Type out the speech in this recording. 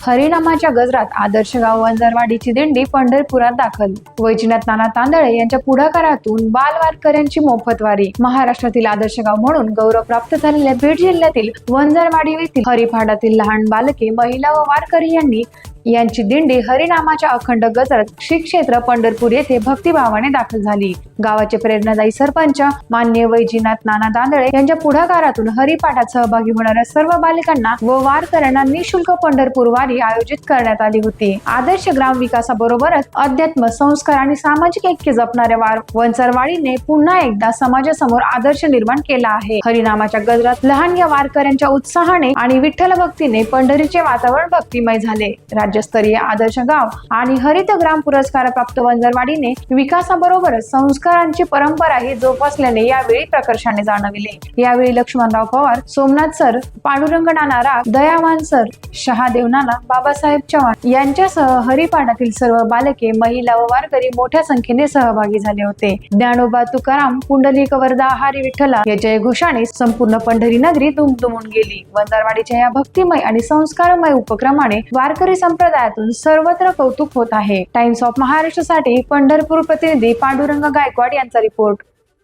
हरिनामाच्या गजरात आदर्श गाव वंजारवाडीची दिंडी पंढरपुरात दाखल. वैजनाथ नाना तांदळे यांच्या पुढाकारातून बाल वारकऱ्यांची मोफत वारी. महाराष्ट्रातील आदर्श गाव म्हणून गौरव प्राप्त झालेल्या बीड जिल्ह्यातील वंजारवाडी येथील हरिपाडातील लहान बालके, महिला व वारकरी यांची दिंडी हरिनामाच्या अखंड गजरात श्री क्षेत्र पंढरपूर येथे भक्तिभावाने दाखल झाली. गावाचे प्रेरणादायी सरपंच मान्य वैजनाथ नाना तांदळे यांच्या पुढाकारातून हरिपाठात सहभागी होणाऱ्या सर्व बालिकांना व वारकऱ्यांना निःशुल्क पंढरपूर वारी आयोजित करण्यात आली होती. आदर्श ग्राम विकासाबरोबरच अध्यात्म, संस्कार आणि सामाजिक ऐक्य जपणाऱ्या वंजारवाडीने पुन्हा एकदा समाजासमोर आदर्श निर्माण केला आहे. हरिनामाच्या गजरात लहान या वारकऱ्यांच्या उत्साहाने आणि विठ्ठल भक्तीने पंढरीचे वातावरण भक्तिमय झाले. राज्यस्तरीय आदर्श गाव आणि हरित ग्राम पुरस्कार प्राप्त वंजारवाडीने विकासाबरोबरच संस्कारांची परंपराही जोपासल्याने यावेळी प्रकर्षाने जाणविले. यावेळी लक्ष्मणराव पवार, सोमनाथ सर, पांडुरंग नाना राग, दयावान सर, शहादेव नाना, बाबासाहेब चव्हाण यांच्यासह हरिपाठातील सर्व बालके, महिला व वारकरी मोठ्या संख्येने सहभागी झाले होते. ज्ञानोबा तुकाराम, पुंडलिक वरदा हरी विठ्ठला या जयघोषाने संपूर्ण पंढरी नगरी दुमदुमून गेली. वंजारवाडीच्या या भक्तिमय आणि संस्कारमय उपक्रमाने वारकरी संप्रदायातून सर्वत्र कौतुक होत आहे. टाइम्स ऑफ महाराष्ट्रसाठी पंढरपूर प्रतिनिधी पांडुरंग गायकवाड यांचा रिपोर्ट.